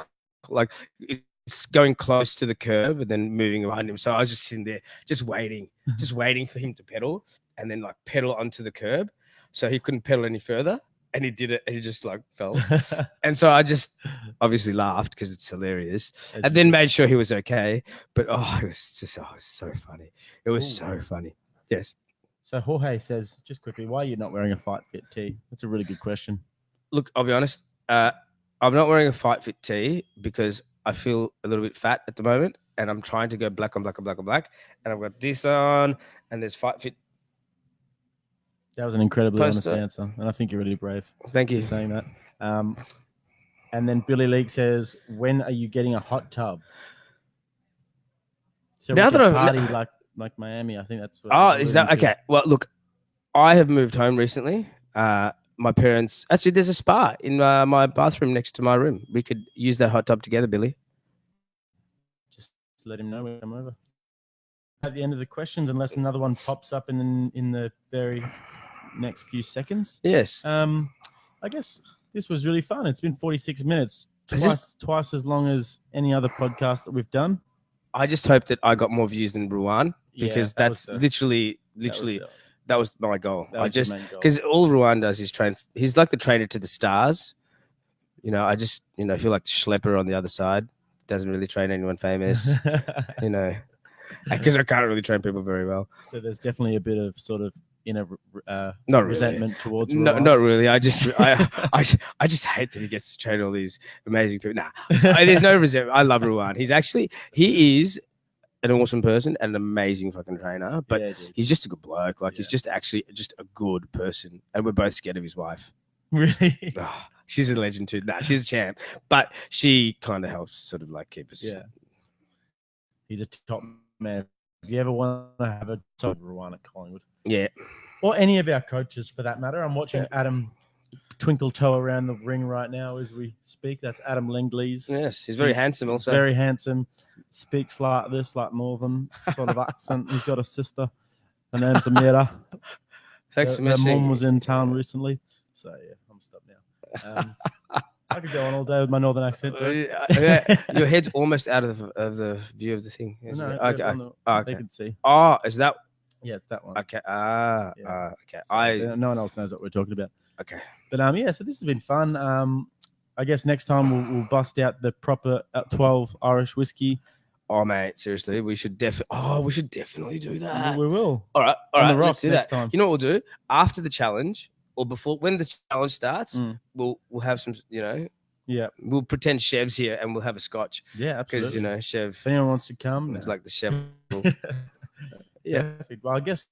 Speaker 2: going close to the curb and then moving behind him. So I was just sitting there, just waiting for him to pedal and then pedal onto the curb. So he couldn't pedal any further. And he did it, and he just fell. And so I just obviously laughed because it's hilarious, and then made sure he was okay. But it was so funny. It was so funny. Yes.
Speaker 1: So Jorge says, just quickly, why are you not wearing a FightFit tee? That's a really good question.
Speaker 2: Look, I'll be honest. I'm not wearing a FightFit tee because I feel a little bit fat at the moment, and I'm trying to go black on black on black on black. And I've got this on, and there's FightFit.
Speaker 1: That was an incredibly honest answer, and I think you're really brave.
Speaker 2: Thank you
Speaker 1: for saying that. And then Billy Leake says, "When are you getting a hot tub?" So now that party like Miami, I think that's.
Speaker 2: What is that okay? Well, look, I have moved home recently. My parents actually, there's a spa in my bathroom next to my room. We could use that hot tub together, Billy.
Speaker 1: Just let him know when I'm over. At the end of the questions, unless another one pops up in the very next few seconds.
Speaker 2: Yes.
Speaker 1: I guess this was really fun. It's been 46 minutes, twice as long as any other podcast that we've done.
Speaker 2: I just hope that I got more views than Ruan because that's literally that was my goal. Because all Ruan does is train. He's like the trainer to the stars. I just feel like the schlepper on the other side. Doesn't really train anyone famous. Because I can't really train people very well.
Speaker 1: So there's definitely a bit of sort of resentment towards
Speaker 2: Ruan. Not really. I just hate that he gets to train all these amazing people. There's no resentment. I love Ruan. He is an awesome person and an amazing fucking trainer, but he's just a good bloke. He's just actually just a good person, and we're both scared of his wife.
Speaker 1: Really?
Speaker 2: She's a legend too. She's a champ, but she kind of helps sort of keep us.
Speaker 1: Yeah. He's a top man. If you ever want to have a top Ruan at Collingwood.
Speaker 2: Yeah.
Speaker 1: Or any of our coaches for that matter. I'm watching Adam twinkle toe around the ring right now as we speak. That's Adam Lenglees.
Speaker 2: Yes, he's very handsome also.
Speaker 1: Very handsome. Speaks like northern sort of accent. He's got a sister. Her name's Amira.
Speaker 2: Thanks for
Speaker 1: mentioning. Her mum was in town recently. So, yeah, I'm stopped now. I could go on all day with my northern accent.
Speaker 2: Your head's almost out of the view of the thing.
Speaker 1: No,
Speaker 2: okay.
Speaker 1: They can see.
Speaker 2: Oh, is that?
Speaker 1: Yeah, it's that one.
Speaker 2: Okay. Okay.
Speaker 1: So no one else knows what we're talking about.
Speaker 2: Okay.
Speaker 1: But so this has been fun. I guess next time we'll bust out the proper 12 Irish whiskey.
Speaker 2: Oh mate, seriously, we should definitely do that.
Speaker 1: We will.
Speaker 2: All right.
Speaker 1: On the rocks
Speaker 2: let's do
Speaker 1: next
Speaker 2: that.
Speaker 1: time.
Speaker 2: You know what we'll do? After the challenge or before when the challenge starts, we'll have some,
Speaker 1: Yeah.
Speaker 2: We'll pretend Chev's here and we'll have a scotch.
Speaker 1: Yeah, absolutely.
Speaker 2: Because Chev.
Speaker 1: If anyone wants to come,
Speaker 2: It's like the Chev.
Speaker 1: Yeah. Perfect. Well, I guess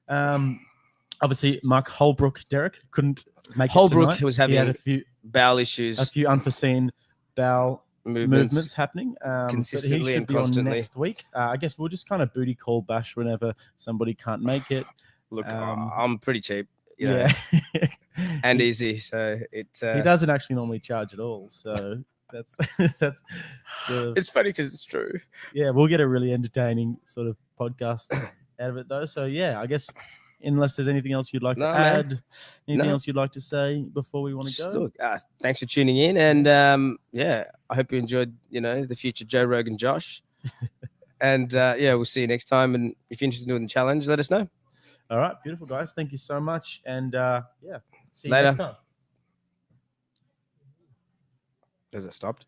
Speaker 1: obviously Mark Holbrook, Derek couldn't make
Speaker 2: Holbrook
Speaker 1: it tonight.
Speaker 2: was
Speaker 1: He had
Speaker 2: having bowel issues,
Speaker 1: a few unforeseen bowel movements happening
Speaker 2: consistently
Speaker 1: but he should
Speaker 2: and
Speaker 1: be
Speaker 2: constantly.
Speaker 1: on next week. I guess we'll just kind of booty call Bash whenever somebody can't make it.
Speaker 2: Look, I'm pretty cheap,
Speaker 1: yeah,
Speaker 2: and easy. So
Speaker 1: he doesn't actually normally charge at all. So that's
Speaker 2: it's funny because it's true.
Speaker 1: Yeah, we'll get a really entertaining sort of podcast out of it though. So yeah, I guess unless there's anything else you'd like to add, anything else you'd like to say before we want to go.
Speaker 2: Look, thanks for tuning in, and I hope you enjoyed the future Joe Rogan Josh. And we'll see you next time. And if you're interested in doing the challenge, let us know.
Speaker 1: All right, beautiful guys. Thank you so much. And see you
Speaker 2: later.
Speaker 1: next time.
Speaker 2: Has it stopped?